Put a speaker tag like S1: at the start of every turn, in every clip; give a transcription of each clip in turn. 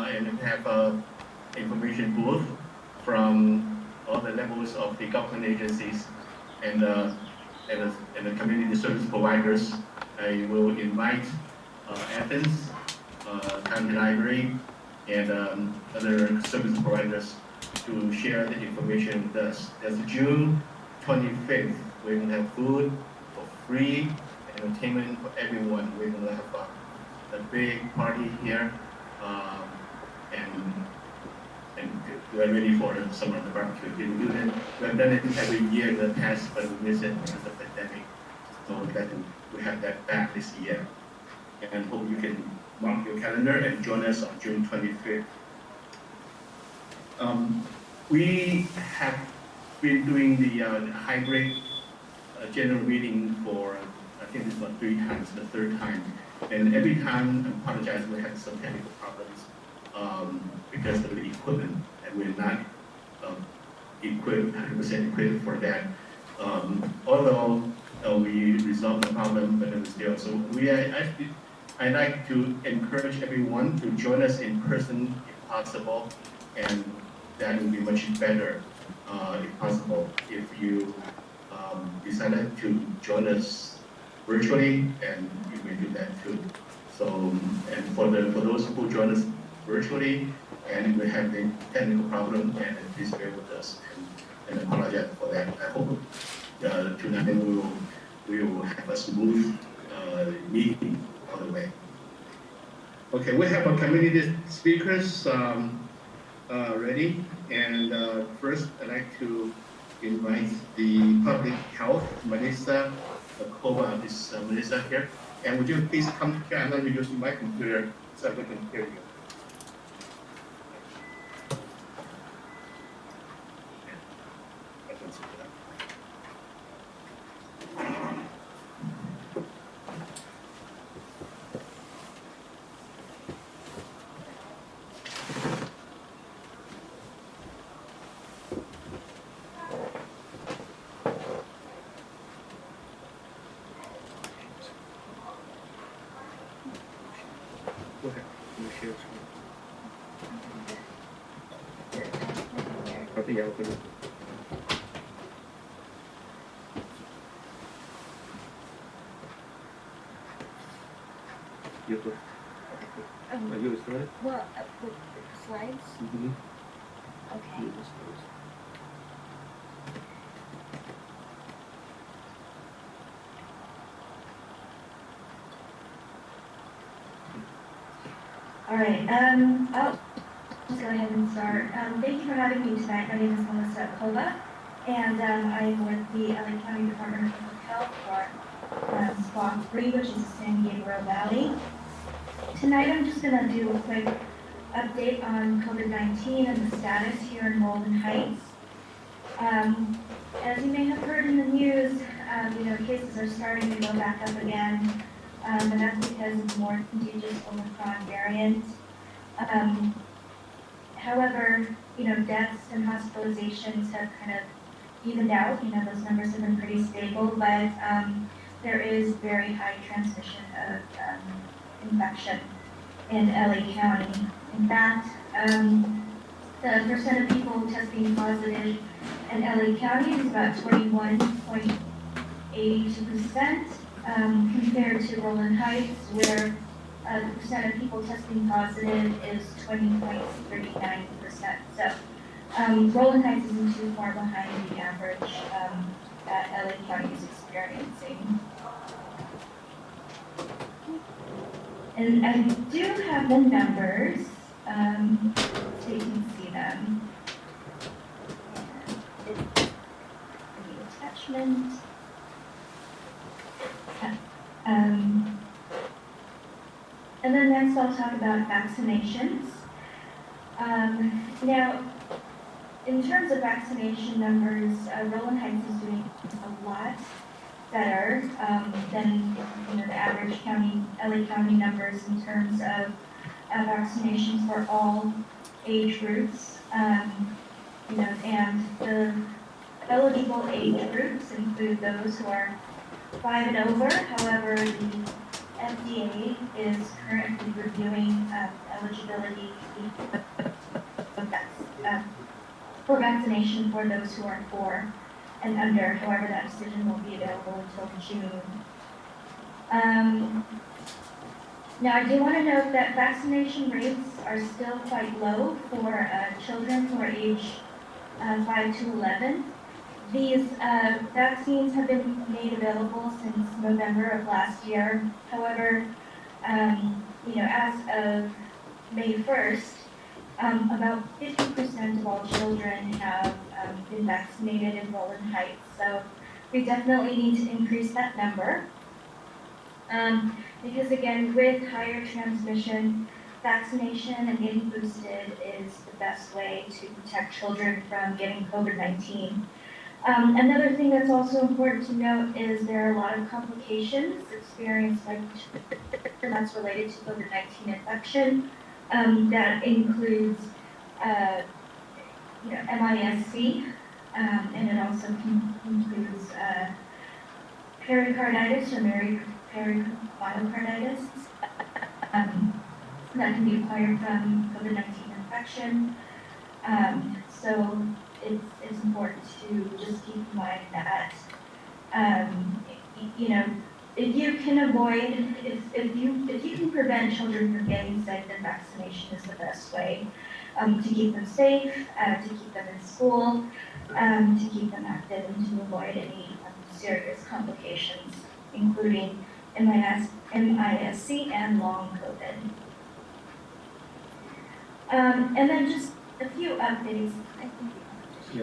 S1: and have information booth from all the levels of the government agencies and the community service providers. I will invite Athens, County Library, and other service providers to share the information with us. That's June 25th. We're going to have food for free, entertainment for everyone. We're going to have a big party here, and we're ready for the summer barbecue. We've done it every year in the past, but we missed it because of the pandemic. So we're glad to have that back this year. And hope you can mark your calendar and join us on June 25th. We have been doing the hybrid general meeting for, I think this was 3 times, the 3rd time. And every time, I apologize, we had some technical problems because of the equipment, and we're not equipped, 100% equipped for that. Although we resolved the problem, but it was still. So I'd like to encourage everyone to join us in person if possible, and that will be much better if possible. If you decided to join us virtually, and you may do that too. So, and for those who join us virtually and we have the technical problem, and please bear with us and apologize for that. I hope tonight we will have a smooth meeting all the way. Okay, we have our community speakers ready, and first I'd like to invite the public health, Melissa Kova. Is Melissa here? And would you please come here? I'm going to use my computer so we can hear you.
S2: Well, the slides?
S1: Mm-hmm.
S2: Okay. All right, I'll just go ahead and start. Thank you for having me tonight. My name is Melissa Kova, and I'm with the LA County Department of Public Health for Spot 3, which is the San Gabriel Valley. Tonight I'm just going to do a quick update on COVID-19 and the status here in Walden Heights. As you may have heard in the news, cases are starting to go back up again, and that's because of the more contagious Omicron variant. However, deaths and hospitalizations have kind of evened out. Those numbers have been pretty stable, but there is very high transmission of infection in LA County. In fact, the percent of people testing positive in LA County is about 21.82%, compared to Rowland Heights, where the percent of people testing positive is 20.39%. So Rowland Heights isn't too far behind the average that LA County is experiencing. And I do have the numbers, so you can see them. And the attachment. And then next I'll talk about vaccinations. Now, in terms of vaccination numbers, Rowland Heights is doing a lot better than the average county, LA County numbers in terms of vaccinations for all age groups. And the eligible age groups include those who are 5 and over. However, the FDA is currently reviewing eligibility for vaccination for those who are 4 and under. However, that decision won't be available until June. Now, I do want to note that vaccination rates are still quite low for children who are age 5 to 11. These vaccines have been made available since November of last year. However, as of May 1st, about 50% of all children have been vaccinated in Roland Heights. So we definitely need to increase that number. Because again, with higher transmission, vaccination and getting boosted is the best way to protect children from getting COVID-19. Another thing that's also important to note is there are a lot of complications experienced by children that's related to COVID-19 infection. That includes, MIS-C, and it also includes pericarditis or pericomyocarditis that can be acquired from COVID-19 infection. So it's important to just keep in mind that, if you can avoid, if you can prevent children from getting sick, then vaccination is the best way to keep them safe, to keep them in school, to keep them active, and to avoid any serious complications, including MIS-C and long COVID. And then just a few updates. I think you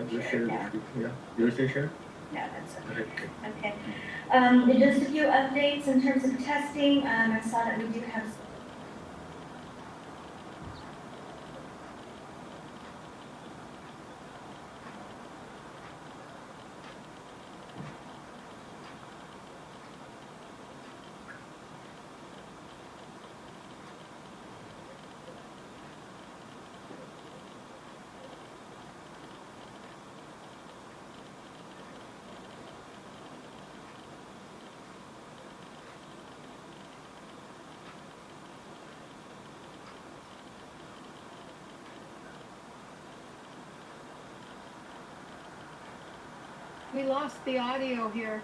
S3: You want to share?
S2: No, that's okay. Okay. Just a few updates in terms of testing. I saw that we do have
S4: We lost the audio here.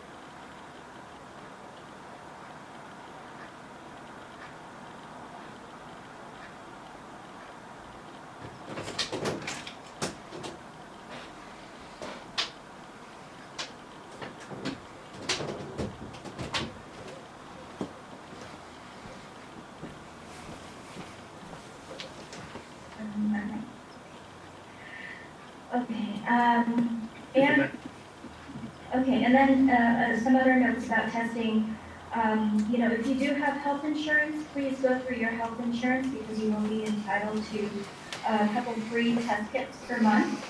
S2: And then some other notes about testing. If you do have health insurance, please go through your health insurance because you will be entitled to a couple free test kits per month.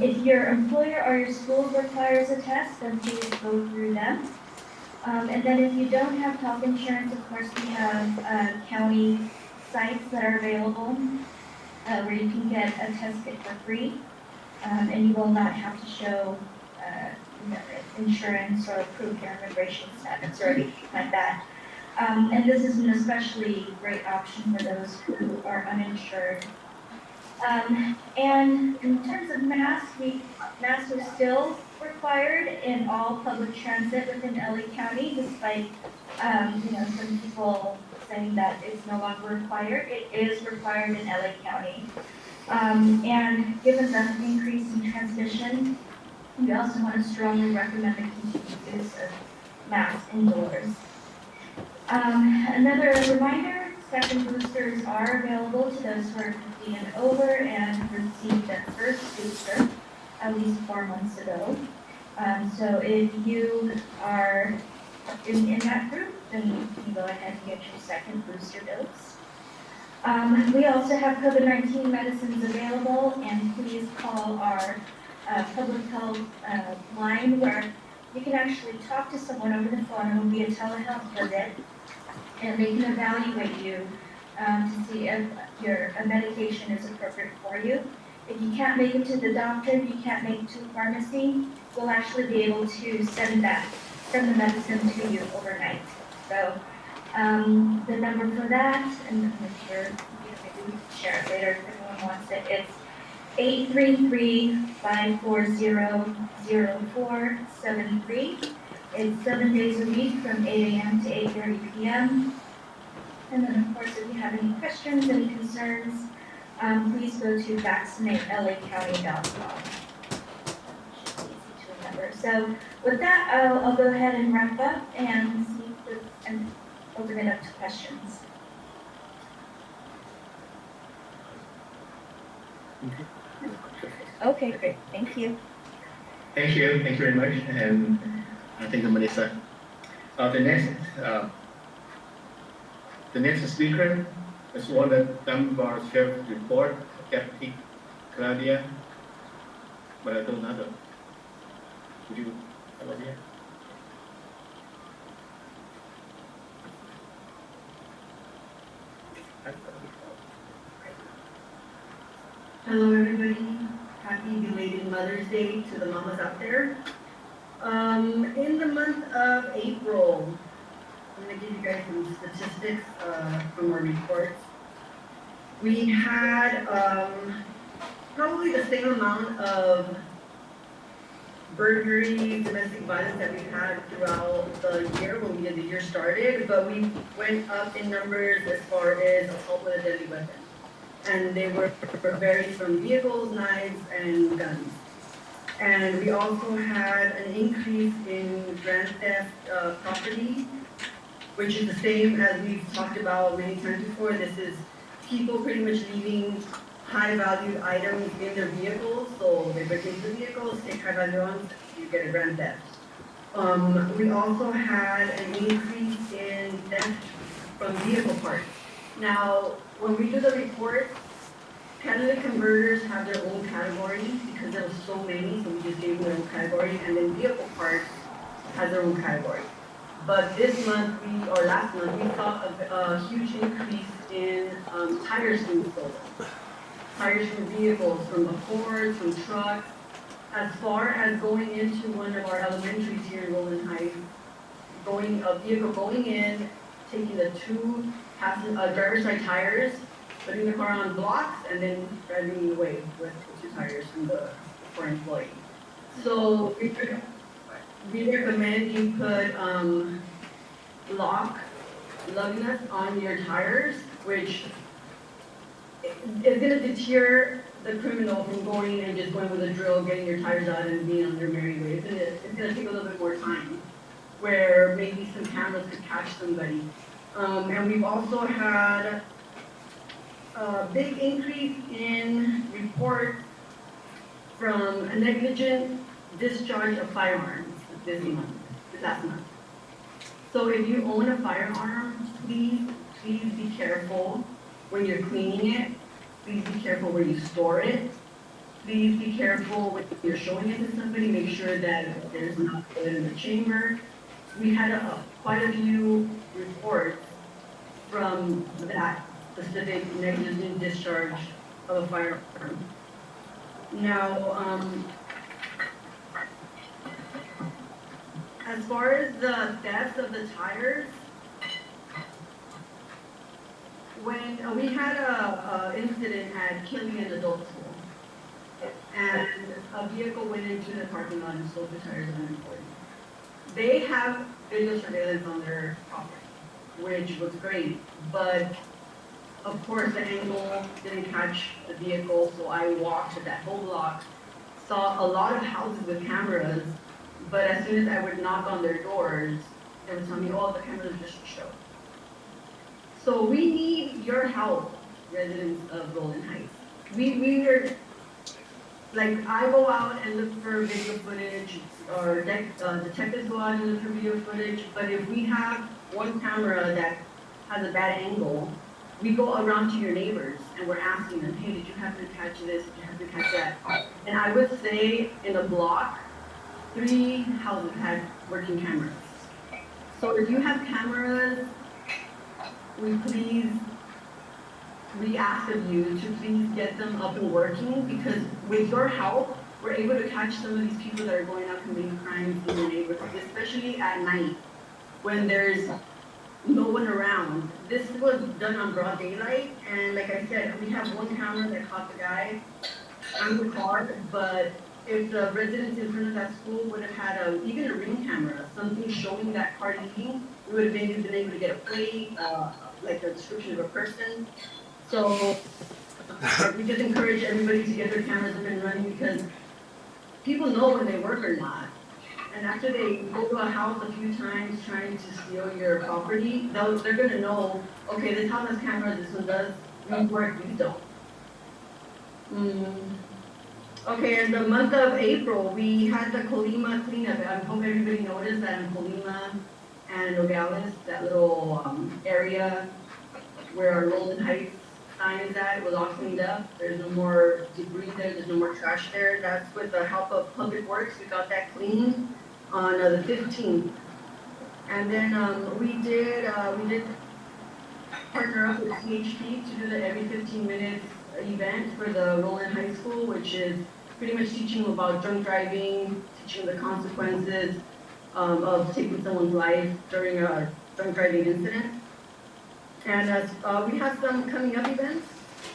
S2: If your employer or your school requires a test, then please go through them. And then if you don't have health insurance, of course, we have county sites that are available where you can get a test kit for free, and you will not have to show insurance or proof your immigration status or anything like that. And this is an especially great option for those who are uninsured. And in terms of masks are still required in all public transit within LA County, despite some people saying that it's no longer required. It is required in LA County. And given the increase in transmission, we also want to strongly recommend the continued use of masks indoors. Another reminder, second boosters are available to those who are 50 and over and received their first booster at least 4 months ago. So if you are in that group, then you can go ahead and get your second booster dose. We also have COVID-19 medicines available, and please call our public health line where you can actually talk to someone over the phone. It will be a telehealth visit, and they can evaluate you to see if a medication is appropriate for you. If you can't make it to the doctor, if you can't make it to the pharmacy, we'll actually be able to send the medicine to you overnight. So the number for that, and make sure you later if anyone wants it. It's 833-540-0473. It's 7 days a week from 8 a.m. to 8:30 p.m. And then, of course, if you have any questions, any concerns, please go to vaccinatelacounty.com. So with that, I'll go ahead and wrap up and and open it up to questions. Okay, great. Thank you.
S1: Thank you very much, and thank you, Melissa. The next speaker is one of Dunbar Sheriff Report, Deputy Claudia Maldonado. Would you hello here?
S5: Hello everybody, happy belated Mother's Day to the mamas out there. In the month of April, I'm going to give you guys some statistics from our reports. We had probably the same amount of burglaries, domestic violence that we've had throughout the year when the year started, but we went up in numbers as far as assault with a deadly weapon. And they were varied from vehicles, knives, and guns. And we also had an increase in grand theft property, which is the same as we've talked about many times before. This is people pretty much leaving high-valued items in their vehicles. So they break into the vehicles, take high-value items, you get a grand theft. We also had an increase in theft from vehicle parts. Now, when we do the reports, catalytic converters have their own category because there were so many, so we just gave them their own category, and then vehicle parts has their own category. But this month, or last month, we saw a huge increase in tires being stolen. Tires from vehicles, from the Fords, from trucks, as far as going into one of our elementaries here in Rolling Heights, a vehicle going in, taking the two driver's side tires, putting the car on blocks, and then driving away with the two tires for employee. So we recommend you put lock luggage on your tires, which is going to deter the criminal from going and just going with a drill, getting your tires out and being on their merry way. It's going to take a little bit more time, where maybe some cameras could catch somebody. And we've also had a big increase in reports from a negligent discharge of firearms last month. So if you own a firearm, please be careful when you're cleaning it. Please be careful where you store it. Please be careful when you're showing it to somebody. Make sure that there's not blood in the chamber. We had quite a few reports from that specific negligent discharge of a firearm. Now, as far as the theft of the tires, when we had a incident at Killian Adult School, and a vehicle went into the parking lot and stole the tires of an employee. They have video surveillance on their property, which was great, but of course the angle didn't catch the vehicle, so I walked that whole block, saw a lot of houses with cameras, but as soon as I would knock on their doors, they would tell me, oh, the cameras just show. So we need your help, residents of Rolling Heights. We are, like, I go out and look for video footage, or detectives go out and look for video footage, but if we have one camera that has a bad angle, we go around to your neighbors and we're asking them, hey, did you happen to catch this? Did you happen to catch that? And I would say in a block, 3 houses had working cameras. So if you have cameras, we ask of you to please get them up and working, because with your help, we're able to catch some of these people that are going out committing crimes in the neighborhood, especially at night when there's no one around. This was done on broad daylight, and like I said, we have one camera that caught the guy on the car, but if the residents in front of that school would have had even a ring camera, something showing that car leaving, we would have maybe been able to get a plate, like a description of a person. So we just encourage everybody to get their cameras up and running because people know when they work or not. And after they go to a house a few times trying to steal your property, they're gonna know, okay, this house has cameras, this one does, these work, these don't. Okay, in the month of April, we had the Colima cleanup. I hope everybody noticed that in Colima and Nogales, that little area where our Rolling Heights sign is at, it was all cleaned up. There's no more debris there, there's no more trash there. That's with the help of Public Works. We got that cleaned on the 15th. And then we did partner up with CHP to do the every 15 minutes event for the Roland High School, which is pretty much teaching them about drunk driving, teaching them the consequences of taking someone's life during a drunk driving incident. And we have some coming up events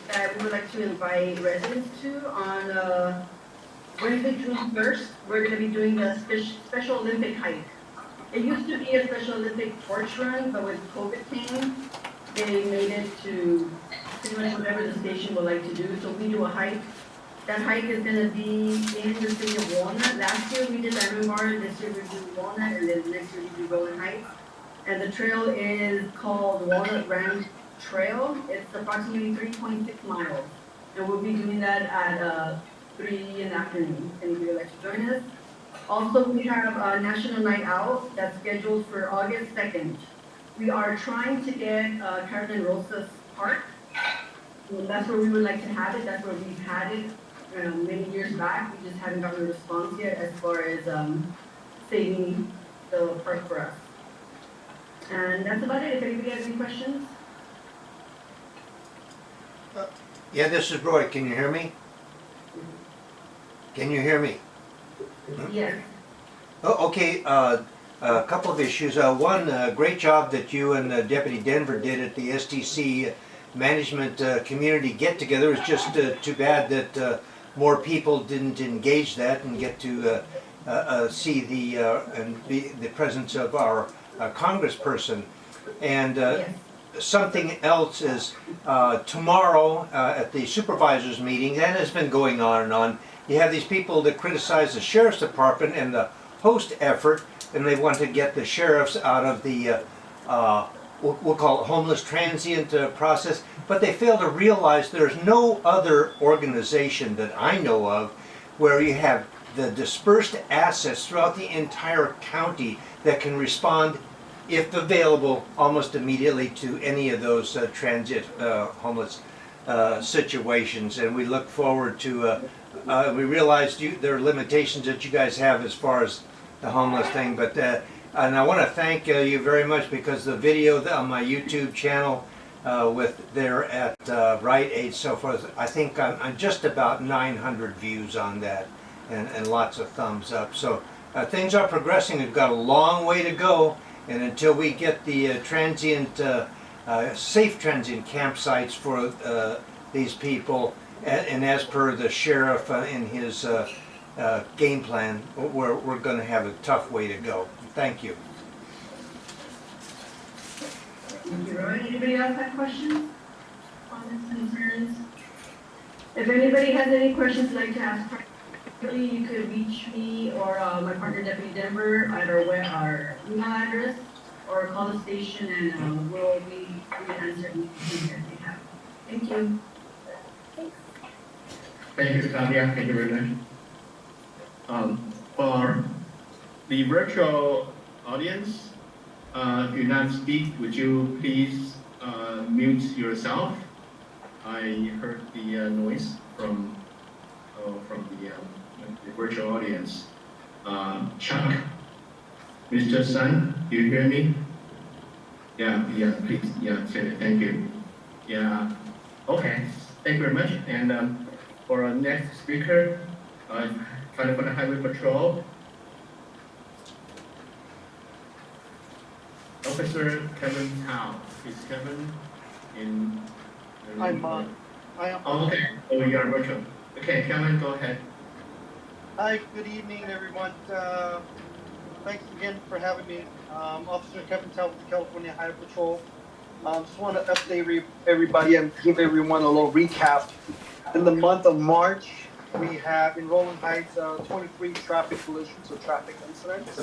S5: that we would like to invite residents to on Wednesday, June 1st. We're going to be doing a Special Olympic hike. It used to be a Special Olympic torch run, but with COVID came, they made it to pretty much whatever the station would like to do. So we do a hike. That hike is going to be in the city of Walnut. Last year we did Diamond Bar, this year we do Walnut, and then next year we do Rolling Heights. And the trail is called Walnut Ranch Trail. It's approximately 3.6 miles. And we'll be doing that at 3 in the afternoon. Anybody would like to join us? Also, we have a National Night Out that's scheduled for August 2nd. We are trying to get Carolyn Rosas Park. And that's where we would like to have it. That's where we've had it many years back. We just haven't gotten a response yet as far as saving the park for us. And that's about it. If anybody has any questions?
S6: Yeah, this is Roy. Can you hear me? Can you hear me?
S5: Yes.
S6: Oh, okay. A couple of issues. One, great job that you and Deputy Denver did at the STC Management Community Get-Together. It's just too bad that more people didn't engage that and get to see the presence of our congressperson. And
S5: Yes.
S6: something else is tomorrow at the supervisors meeting, that has been going on and on. You have these people that criticize the sheriff's department and the host effort, and they want to get the sheriffs out of the we'll call it homeless transient process, but they fail to realize there's no other organization that I know of where you have the dispersed assets throughout the entire county that can respond, if available, almost immediately to any of those transient homeless situations. And we look forward to, we realize there are limitations that you guys have as far as the homeless thing, but and I want to thank you very much because the video on my YouTube channel with there at Right Aid so forth, I think I'm just about 900 views on that and lots of thumbs up. So things are progressing. We've got a long way to go, and until we get the transient, safe transient campsites for these people, and as per the sheriff in his game plan, we're going to have a tough way to go. Thank you.
S5: Thank you, Roy. Anybody else have questions, comments, concerns? If anybody has any questions you'd like to ask, you could reach me or my partner Deputy Denver at our email address, or call the station and we'll be free to answer any questions that you have. Thank you.
S1: Thank you, Claudia. Thank you very much. For the virtual audience, if you not speak, would you please mute yourself? I heard the noise from the virtual audience. Chuck, Mr. Sun, do you hear me? Yeah, please, say it. Thank you. Yeah, okay, thank you very much. And for our next speaker, California Highway Patrol. Officer Kevin Tao. Is Kevin in? the room?
S7: I am.
S1: Oh, okay, oh, you are virtual. Okay, Kevin, go ahead.
S7: Hi, good evening, everyone. Thanks again for having me. Officer Kevin Tao with the California Highway Patrol. Just want to update everybody and give everyone a little recap. In the month of March, we have in Rowland Heights 23 traffic collisions or traffic incidents.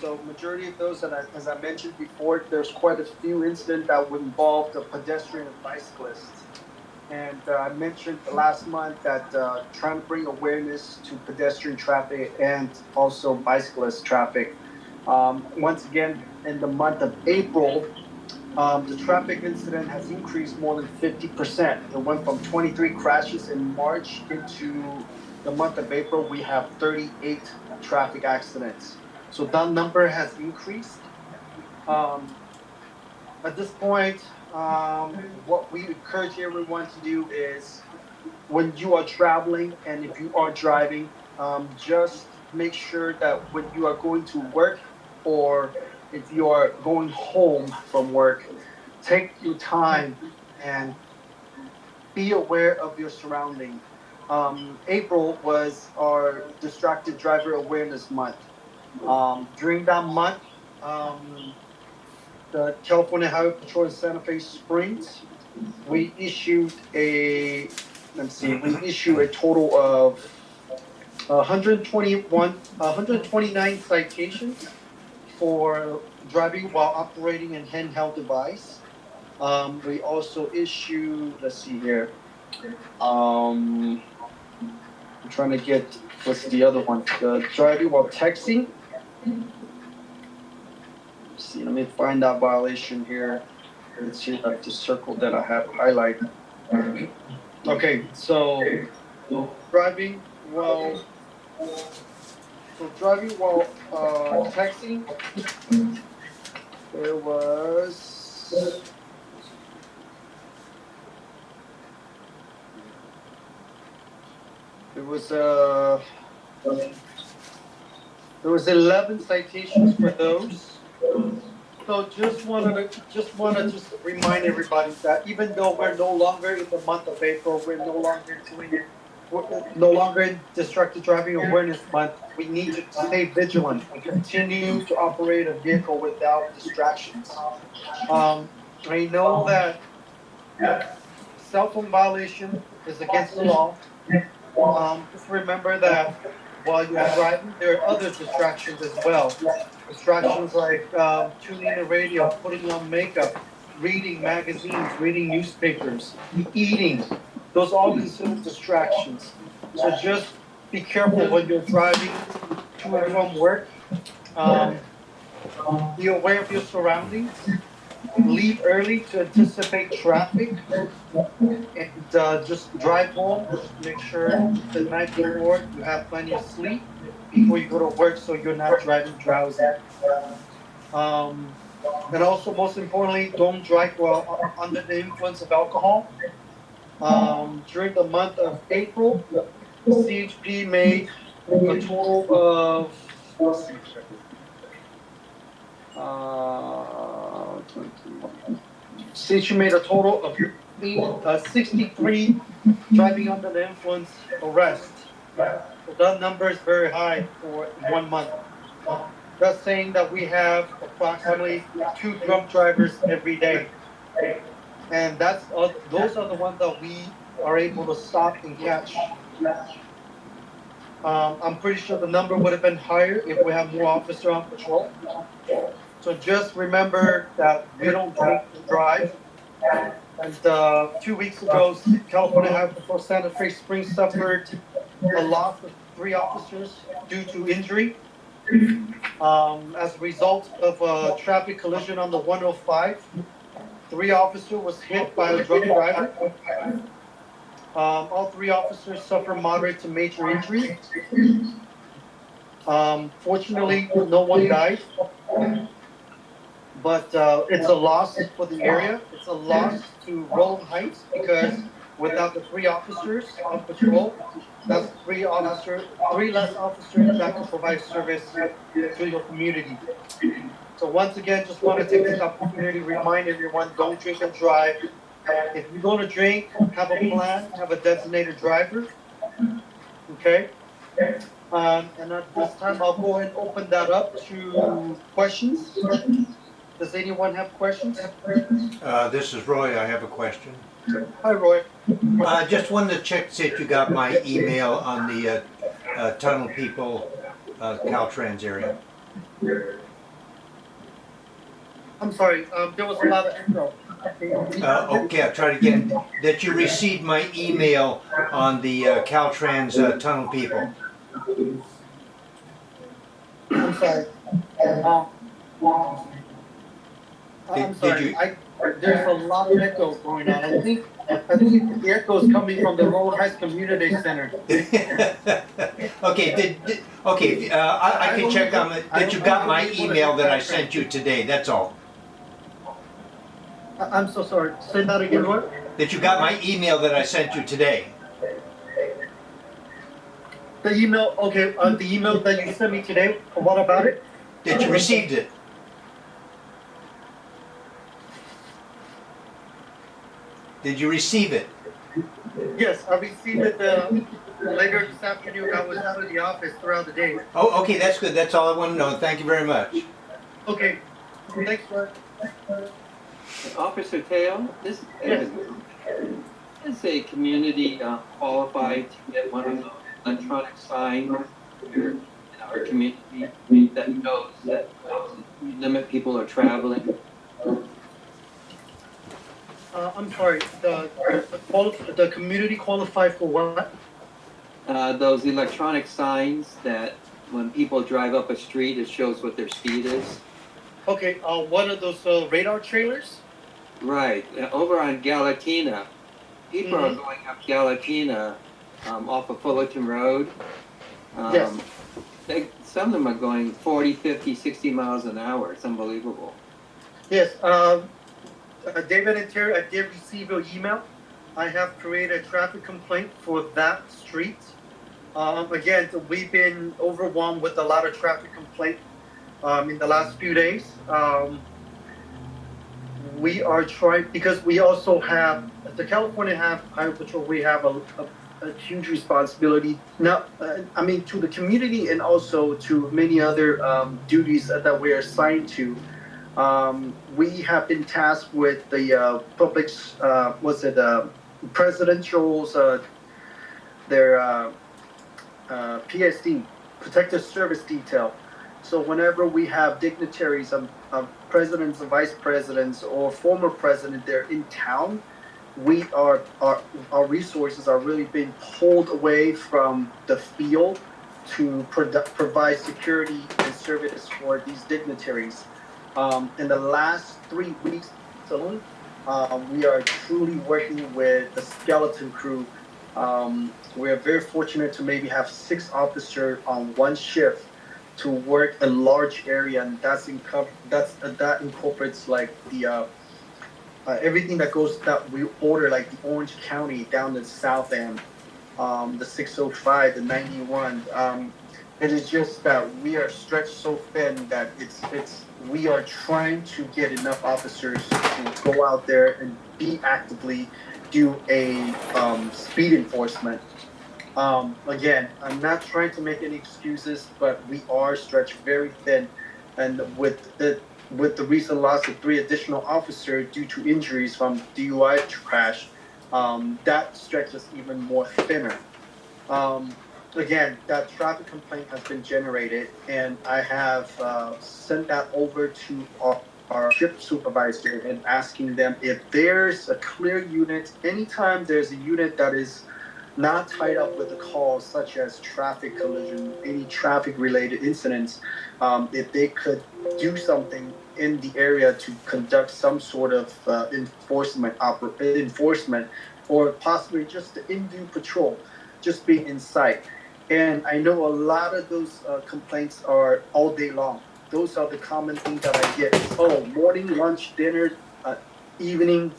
S7: So majority of those, as I mentioned before, there's quite a few incidents that would involve the pedestrian and bicyclists. And I mentioned last month that trying to bring awareness to pedestrian traffic and also bicyclist traffic. Once again, in the month of April, the traffic incident has increased more than 50%. It went from 23 crashes in March into the month of April, we have 38 traffic accidents. So that number has increased. At this point, what we encourage everyone to do is when you are traveling and if you are driving, just make sure that when you are going to work or if you are going home from work, take your time and be aware of your surrounding. April was our Distracted Driver Awareness Month. During that month, the California Highway Patrol in Santa Fe Springs, we issued a total of 129 citations for driving while operating a handheld device. We also issued, let's see here, I'm trying to get, what's the other one? The driving while texting. Let's see, let me find that violation here. Let's see if I have the circle that I have highlighted. Okay, so driving while texting, there was 11 citations for those. So just wanna remind everybody that even though we're no longer in the month of April, we're no longer in Distracted Driving Awareness Month, we need to stay vigilant and continue to operate a vehicle without distractions. I know that cell phone violation is against the law. Just remember that while you're driving, there are other distractions as well. Distractions like tuning the radio, putting on makeup, reading magazines, reading newspapers, eating. Those all considered distractions. So just be careful when you're driving to and from work. Be aware of your surroundings. Leave early to anticipate traffic. And just drive home. Just make sure the night before you have plenty of sleep before you go to work so you're not driving drowsy. And also, most importantly, don't drive while under the influence of alcohol. During the month of April, CHP made a total of 63 driving under the influence arrests. So that number is very high for 1 month. That's saying that we have approximately 2 drunk drivers every day. And those are the ones that we are able to stop and catch. I'm pretty sure the number would have been higher if we had more officers on patrol. So just remember that we don't drink and drive. And 2 weeks ago, California Highway Patrol Santa Fe Springs suffered a loss of 3 officers due to injury. As a result of a traffic collision on the 105, 3 officers was hit by a drunk driver. All 3 officers suffered moderate to major injuries. Fortunately, no one died. But it's a loss for the area. It's a loss to Rowland Heights because without the 3 officers on patrol, that's 3 less officers that can provide service to your community. So once again, just want to take this opportunity to remind everyone, don't drink and drive. If you're going to drink, have a plan, have a designated driver. Okay? And at this time, I'll go ahead and open that up to questions. Does anyone have questions?
S6: This is Roy. I have a question.
S7: Hi, Roy.
S6: Just wanted to check, see if you got my email on the tunnel people, Caltrans area.
S7: I'm sorry, there was a lot of echo.
S6: Okay, I'll try it again. That you received my email on the Caltrans tunnel people.
S7: I'm sorry. I'm sorry. There's a lot of echo going on. I think the echo is coming from the Roll Heights Community Center.
S6: Okay, I can check on it. That you got my email that I sent you today. That's all.
S7: I'm so sorry. Say that again, what?
S6: That you got my email that I sent you today.
S7: The email, okay, the email that you sent me today, what about it?
S6: That you received it. Did you receive it?
S7: Yes, I received it later this afternoon. I was out of the office throughout the day.
S6: Oh, okay, that's good. That's all I want to know. Thank you very much.
S7: Okay, thanks, Mark.
S8: Officer Tao, this
S7: Yes.
S8: is a community qualified to get one of those electronic signs here in our community that knows that limit people are traveling.
S7: I'm sorry, the community qualified for what?
S8: Those electronic signs that when people drive up a street, it shows what their speed is.
S7: Okay, what are those radar trailers?
S8: Right, over on Galatina, people are going up Galatina off of Fullerton Road.
S7: Yes.
S8: Some of them are going 40, 50, 60 miles an hour. It's unbelievable.
S7: Yes, David and Terry, I did receive your email. I have created a traffic complaint for that street. Again, we've been overwhelmed with a lot of traffic complaints in the last few days. We are trying, because we also have, the California Highway Patrol, we have a huge responsibility, not, to the community and also to many other duties that we are assigned to. We have been tasked with the public's, presidential's, their PSD, Protective Service Detail. So whenever we have dignitaries presidents and vice presidents or former president, they're in town, our resources are really being pulled away from the field to provide security and service for these dignitaries. In the last 3 weeks alone, we are truly working with the skeleton crew. We are very fortunate to maybe have 6 officers on one shift to work a large area, and that incorporates like the everything that we order, like the Orange County down the south end, the 605, the 91. It is just that we are stretched so thin that we are trying to get enough officers to go out there and actively do a speed enforcement. Again, I'm not trying to make any excuses, but we are stretched very thin, and with the recent loss of 3 additional officers due to injuries from DUI crash, that stretches even more thinner. Again, that traffic complaint has been generated, and I have sent that over to our shift supervisor and asking them if there's a clear unit. Anytime there's a unit that is not tied up with a call such as traffic collision, any traffic related incidents, if they could do something in the area to conduct some sort of enforcement or possibly just the in-view patrol, just being in sight. And I know a lot of those complaints are all day long. Those are the common things that I get. Oh, morning, lunch, dinner, evening.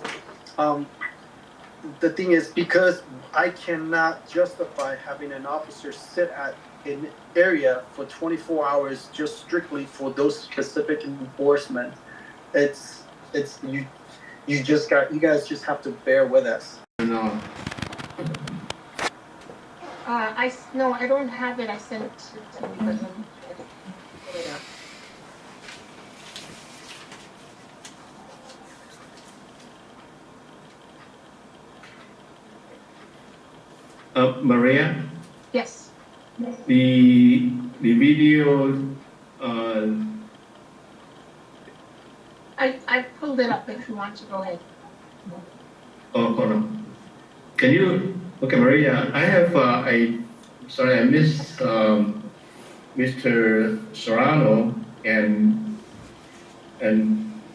S7: the thing is, because I cannot justify having an officer sit at an area for 24 hours just strictly for those specific enforcement. It's you you guys just have to bear with us.
S1: No.
S4: No, I don't have it. I sent it to you, but let me pull it up.
S1: Maria,
S4: Yes.
S1: the video,
S4: I pulled it up if you want to go ahead.
S1: oh, hold on. Can you, okay, Maria, I have, sorry, I missed, Mr. Serrano, and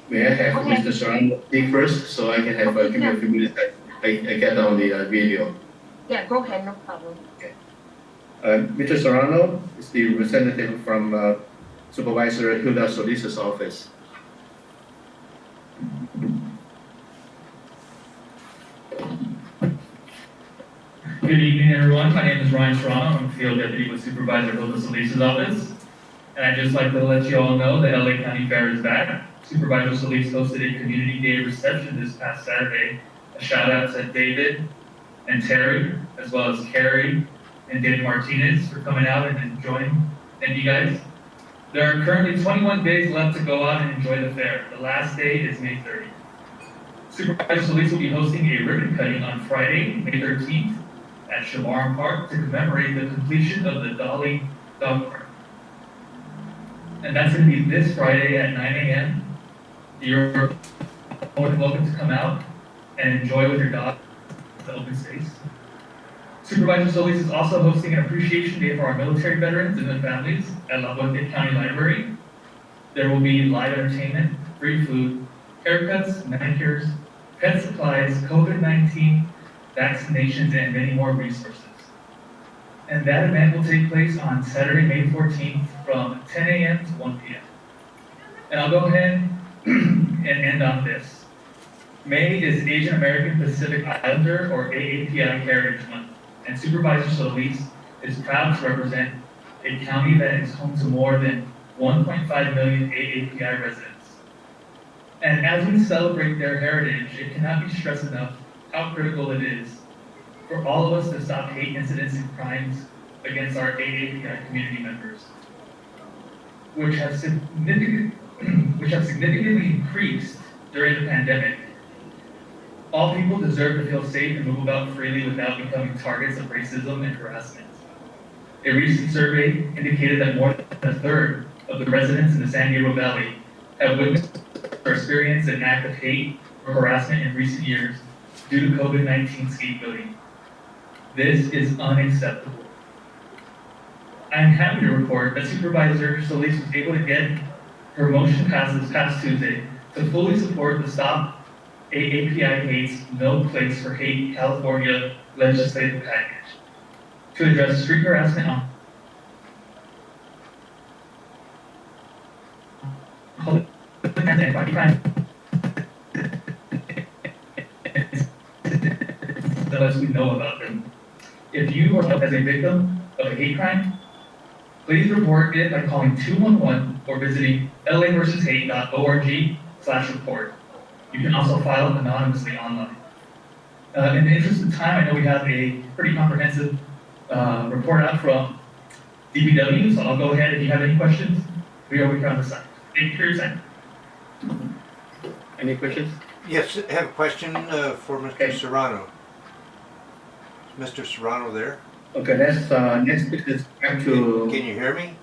S1: may I have
S4: Okay.
S1: Mr. Serrano speak first, so I can have, give me a few minutes, I get on the video.
S4: Yeah, go ahead, no problem.
S1: Mr. Serrano is the representative from Supervisor Hilda Solis' office.
S9: Good evening, everyone. My name is Ryan Serrano. I'm Field Deputy with Supervisor Hilda Solis' office. And I'd just like to let you all know the LA County Fair is back. Supervisor Solis hosted a Community Day reception this past Saturday. A shout out to David and Terry, as well as Cary and David Martinez for coming out and enjoying. Thank you guys. There are currently 21 days left to go out and enjoy the fair. The last day is May 30th. Supervisor Solis will be hosting a ribbon cutting on Friday, May 13th at Shawarma Park to commemorate the completion of the Dolly Dog Park. And that's going to be this Friday at 9 a.m. You're more than welcome to come out and enjoy with your dog the open space. Supervisor Solis is also hosting an appreciation day for our military veterans and their families at La Puente County Library. There will be live entertainment, free food, haircuts, manicures, pet supplies, COVID-19 vaccinations, and many more resources. And that event will take place on Saturday, May 14th from 10 a.m. to 1 p.m. And I'll go ahead and end on this. May is Asian American Pacific Islander, or AAPI Heritage Month, and Supervisor Solis is proud to represent a county that is home to more than 1.5 million AAPI residents. And as we celebrate their heritage, it cannot be stressed enough how critical it is for all of us to stop hate incidents and crimes against our AAPI community members, which have significantly increased during the pandemic. All people deserve to feel safe and move about freely without becoming targets of racism and harassment. A recent survey indicated that more than a third of the residents in the San Diego Valley have witnessed or experienced an act of hate or harassment in recent years due to COVID-19 scapegoating. This is unacceptable. I am happy to report that Supervisor Solis was able to get her motion passed this past Tuesday to fully support the Stop AAPI Hates No Place for Hate California legislative package to address street harassment on and body crime. Unless we know about them. If you are as a victim of a hate crime, please report it by calling 211 or visiting laversushate.org/report. You can also file it anonymously online. In the interest of time, I know we have a pretty comprehensive report out from DPW, so I'll go ahead. If you have any questions, we are over here on the side. Thank you for your time.
S1: Any questions?
S6: Yes, I have a question for Mr.
S1: Okay.
S6: Serrano. Is Mr. Serrano there?
S1: Okay, let's, next is back to
S6: Can you hear me?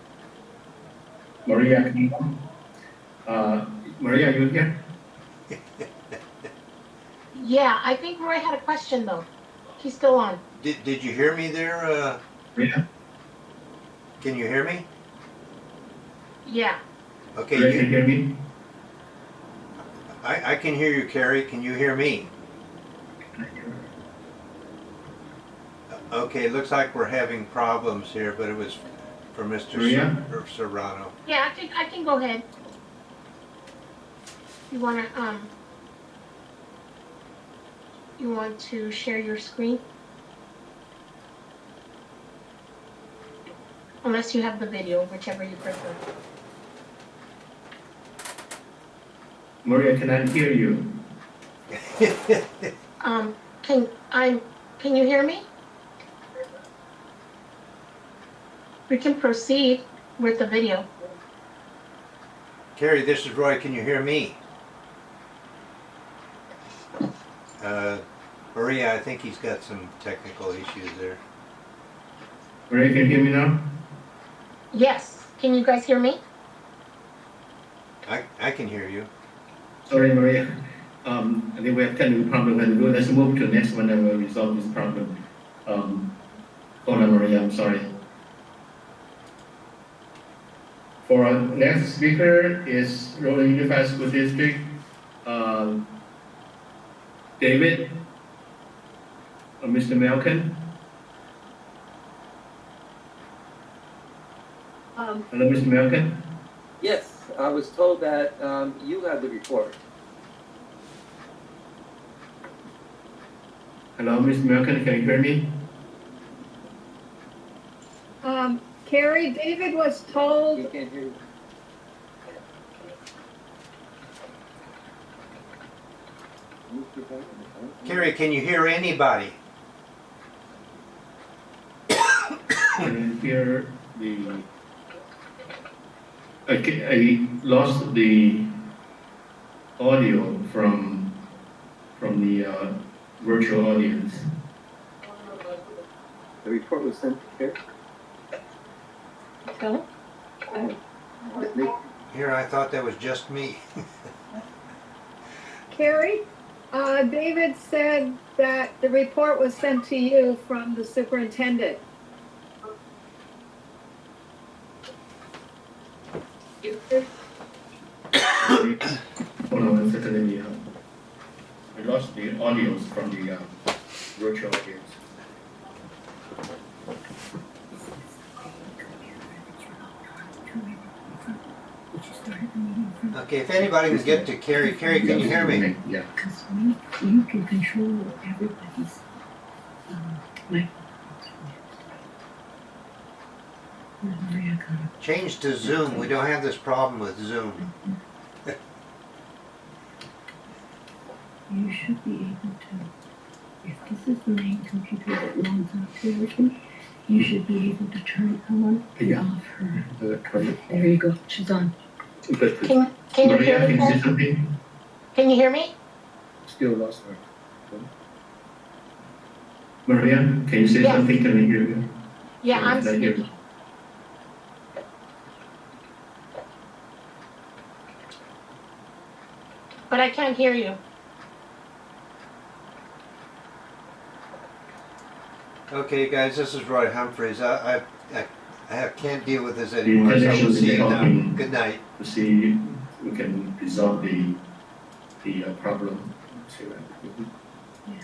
S1: Maria. Maria, are you here?
S4: Yeah, I think Roy had a question though. He's still on.
S6: Did you hear me there?
S1: Maria?
S6: Can you hear me?
S4: Yeah.
S6: Okay,
S1: Maria, can you hear me?
S6: I can hear you, Cary. Can you hear me? Okay, it looks like we're having problems here, but it was for Mr.
S1: Maria?
S6: Serrano.
S4: Yeah, I can go ahead. You wanna You want to share your screen? Unless you have the video, whichever you prefer.
S1: Maria, can I hear you?
S4: Can you hear me? We can proceed with the video.
S6: Cary, this is Roy. Can you hear me? Maria, I think he's got some technical issues there.
S1: Maria, can you hear me now?
S4: Yes. Can you guys hear me?
S6: I can hear you.
S1: Sorry, Maria. I think we have technical problem. Let's move to the next one and we'll resolve this problem. Hold on, Maria, I'm sorry. For our next speaker is Rolling Unified School District, David, Mr. Malkin. Hello, Mr. Malkin.
S8: Yes, I was told that you had the report.
S1: Hello, Mr. Malkin, can you hear me?
S10: Cary, David was
S8: You
S10: told,
S8: can't hear.
S6: Cary, can you hear anybody?
S1: Can you hear the? I lost the audio from the virtual audience.
S8: The report was sent to Cary.
S10: Phil?
S6: Here, I thought that was just me.
S10: Cary, David said that the report was sent to you from the superintendent.
S1: Hold on one second, let me, I lost the audios from the virtual audience.
S6: Okay, if anybody can get to Cary, Cary, can you hear me?
S1: Yeah.
S11: Because you can control everybody's microphones. Maria got it.
S6: Change to Zoom. We don't have this problem with Zoom.
S11: You should be able to, if this is the main computer that logs onto everything, you should be able to turn on and off her. There you go, she's on.
S1: But
S4: Can you hear
S1: Maria,
S4: me?
S1: can you say something?
S4: Can you hear me?
S3: Still lost her.
S1: Maria, can you say
S4: Yes.
S1: something? Can I hear you?
S4: Yeah, I'm
S1: Can I hear
S4: speaking. But I can't hear you.
S6: Okay, guys, this is Roy Humphreys. I can't deal with this anymore, so
S1: connection
S6: we'll
S1: is
S6: see you now.
S1: helping.
S6: Good night.
S1: To see if we can resolve the problem.
S11: Yes.